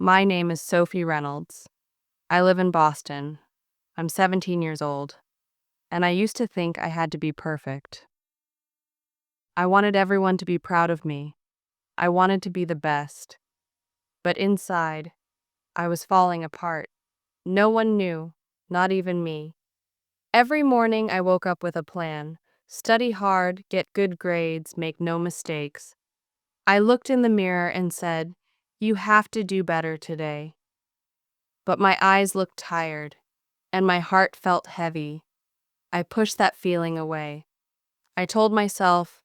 My name is Sophie Reynolds. I live in Boston. I'm 17 years old, and I used to think I had to be perfect. I wanted everyone to be proud of me. I wanted to be the best. But inside, I was falling apart. No one knew, not even me. Every morning I woke up with a plan. Study hard, get good grades, make no mistakes. I looked in the mirror and said, "You have to do better today." But my eyes looked tired, and my heart felt heavy. I pushed that feeling away. I told myself,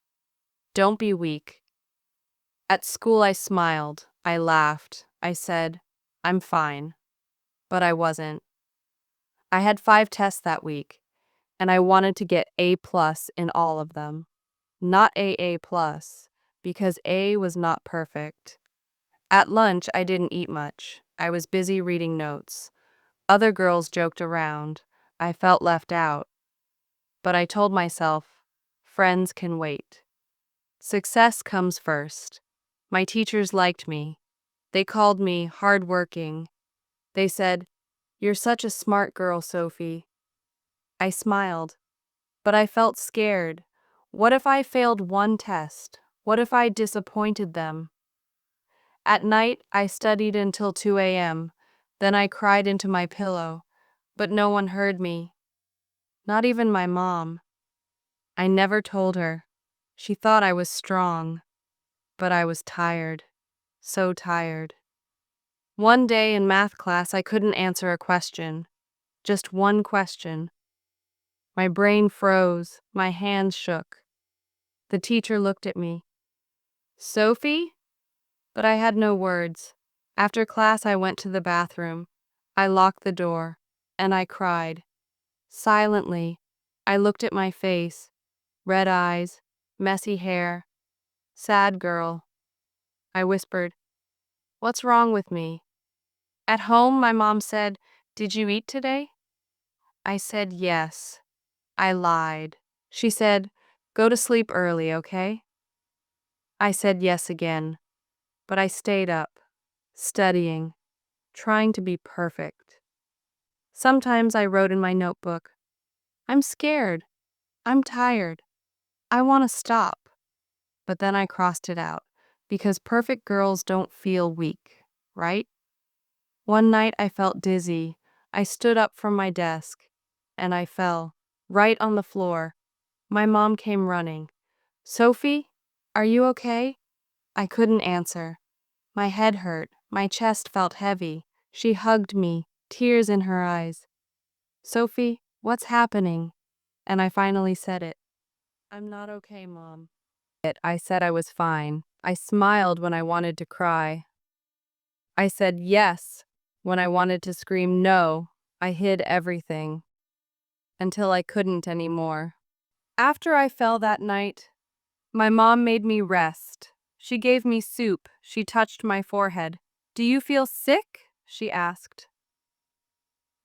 "Don't be weak." At school, I smiled. I laughed. I said, "I'm fine." But I wasn't. I had 5 tests that week, and I wanted to get A+ in all of them. Not AA+, because A was not perfect. At lunch, I didn't eat much. I was busy reading notes. Other girls joked around. I felt left out. But I told myself, friends can wait. Success comes first. My teachers liked me. They called me hardworking. They said, "You're such a smart girl, Sophie." I smiled, but I felt scared. What if I failed one test? What if I disappointed them? At night, I studied until 2 a.m. Then I cried into my pillow, but no one heard me. Not even my mom. I never told her. She thought I was strong, but I was tired. So tired. One day in math class, I couldn't answer a question. Just one question. My brain froze. My hands shook. The teacher looked at me. "Sophie?" But I had no words. After class, I went to the bathroom. I locked the door, and I cried. Silently, I looked at my face. Red eyes, messy hair. Sad girl. I whispered, "What's wrong with me?" At home, my mom said, "Did you eat today?" I said yes. I lied. She said, "Go to sleep early, okay?" I said yes again, but I stayed up, studying, trying to be perfect. Sometimes I wrote in my notebook, "I'm scared. I'm tired. I want to stop." But then I crossed it out, because perfect girls don't feel weak, right? One night I felt dizzy. I stood up from my desk, and I fell, right on the floor. My mom came running. "Sophie, are you okay?" I couldn't answer. My head hurt. My chest felt heavy. She hugged me, tears in her eyes. "Sophie, what's happening?" And I finally said it. "I'm not okay, Mom." I said I was fine. I smiled when I wanted to cry. I said yes when I wanted to scream no. I hid everything until I couldn't anymore. After I fell that night, my mom made me rest. She gave me soup. She touched my forehead. "Do you feel sick?" she asked.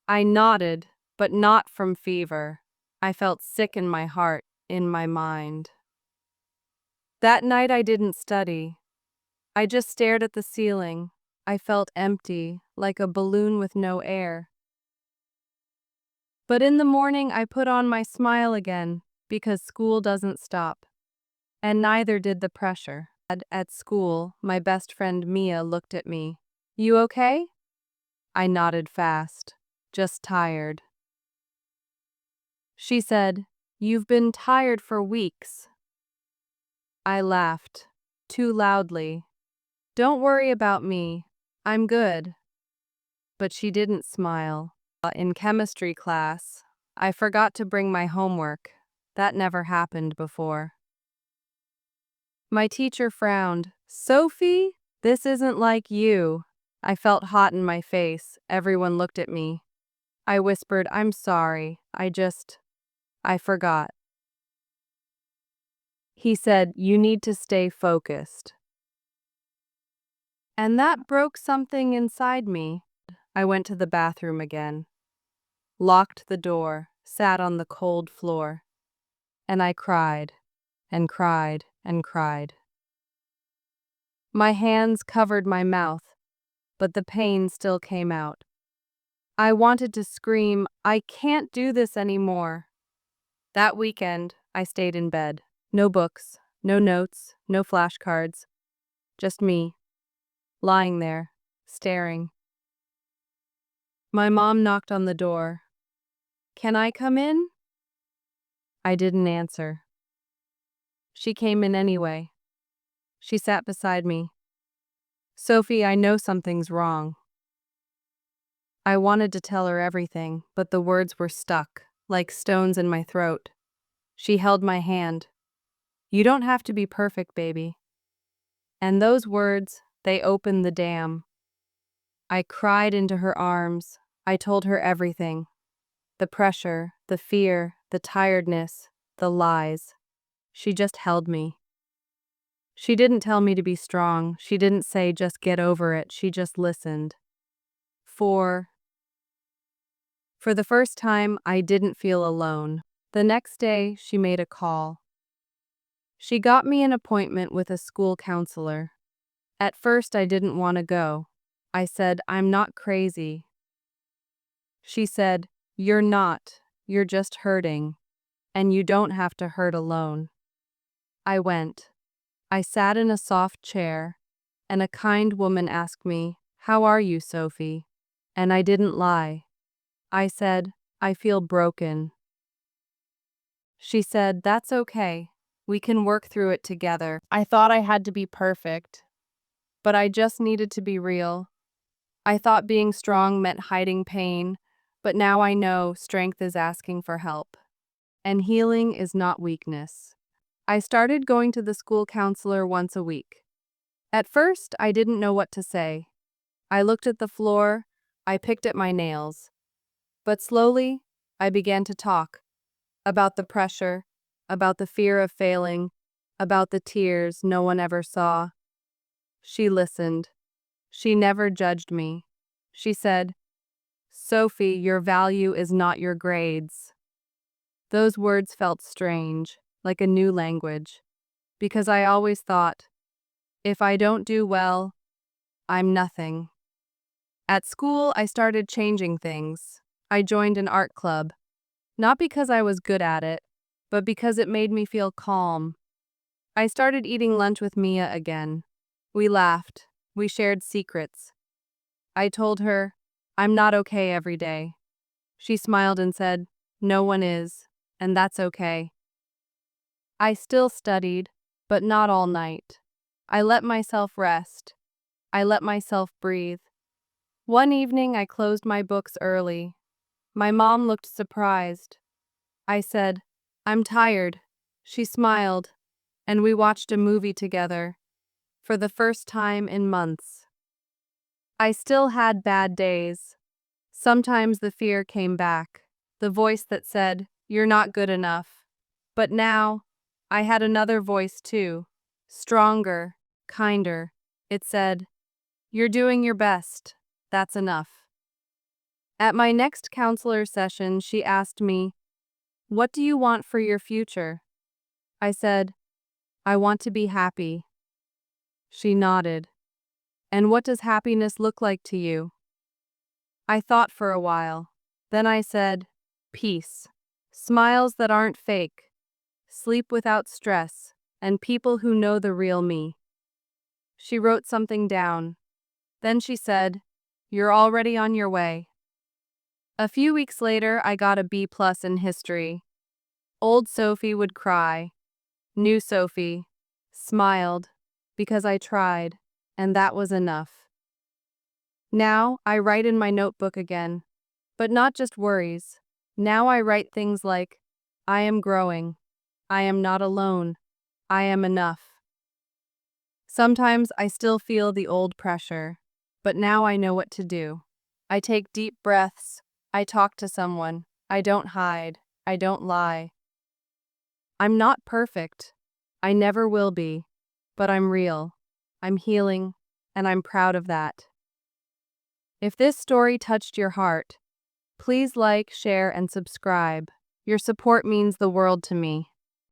I nodded, but not from fever. I felt sick in my heart, in my mind. That night I didn't study. I just stared at the ceiling. I felt empty, like a balloon with no air. But in the morning I put on my smile again, because school doesn't stop. And neither did the pressure. At school, my best friend Mia looked at me. "You okay?" I nodded fast. "Just tired." She said, "You've been tired for weeks." I laughed, too loudly. "Don't worry about me. I'm good." But she didn't smile. In chemistry class, I forgot to bring my homework. That never happened before. My teacher frowned. "Sophie, this isn't like you." I felt hot in my face. Everyone looked at me. I whispered, "I'm sorry. I forgot." He said, "You need to stay focused." And that broke something inside me. I went to the bathroom again, locked the door, sat on the cold floor, and I cried and cried and cried. My hands covered my mouth. but the pain still came out. I wanted to scream, "I can't do this anymore." That weekend, I stayed in bed. No books, no notes, no flashcards. Just me, lying there, staring. My mom knocked on the door. "Can I come in?" I didn't answer. She came in anyway. She sat beside me. "Sophie, I know something's wrong." I wanted to tell her everything, but the words were stuck, like stones in my throat. She held my hand. "You don't have to be perfect, baby." And those words, they opened the dam. I cried into her arms. I told her everything. The pressure, the fear, the tiredness, the lies. She just held me. She didn't tell me to be strong. She didn't say just get over it. She just listened. For the first time, I didn't feel alone. The next day, she made a call. She got me an appointment with a school counselor. At first, I didn't want to go. I said, "I'm not crazy." She said, "You're not. You're just hurting. And you don't have to hurt alone." I went. I sat in a soft chair, and a kind woman asked me, "How are you, Sophie?" And I didn't lie. I said, "I feel broken." She said, "That's okay. We can work through it together." I thought I had to be perfect, but I just needed to be real. I thought being strong meant hiding pain, but now I know strength is asking for help. And healing is not weakness. I started going to the school counselor once a week. At first, I didn't know what to say. I looked at the floor, I picked at my nails. But slowly, I began to talk about the pressure, about the fear of failing, about the tears no one ever saw. She listened. She never judged me. She said, "Sophie, your value is not your grades." Those words felt strange, like a new language, because I always thought, if I don't do well, I'm nothing. At school, I started changing things. I joined an art club, not because I was good at it, but because it made me feel calm. I started eating lunch with Mia again. We laughed. We shared secrets. I told her, "I'm not okay every day." She smiled and said, "No one is, and that's okay." I still studied, but not all night. I let myself rest. I let myself breathe. One evening, I closed my books early. My mom looked surprised. I said, "I'm tired." She smiled, and we watched a movie together, for the first time in months. I still had bad days. Sometimes the fear came back, the voice that said, "You're not good enough." But now, I had another voice too, stronger, kinder. It said, "You're doing your best. That's enough." At my next counselor session, she asked me, "What do you want for your future?" I said, "I want to be happy." She nodded. "And what does happiness look like to you?" I thought for a while. Then I said, "Peace. Smiles that aren't fake. Sleep without stress. And people who know the real me." She wrote something down. Then she said, "You're already on your way." A few weeks later, I got a B+ in history. Old Sophie would cry. New Sophie smiled because I tried, and that was enough. Now, I write in my notebook again, but not just worries. Now I write things like, "I am growing. I am not alone. I am enough." Sometimes I still feel the old pressure, but now I know what to do. I take deep breaths. I talk to someone. I don't hide. I don't lie. I'm not perfect. I never will be. But I'm real. I'm healing, and I'm proud of that. If this story touched your heart, please like, share, and subscribe. Your support means the world to me.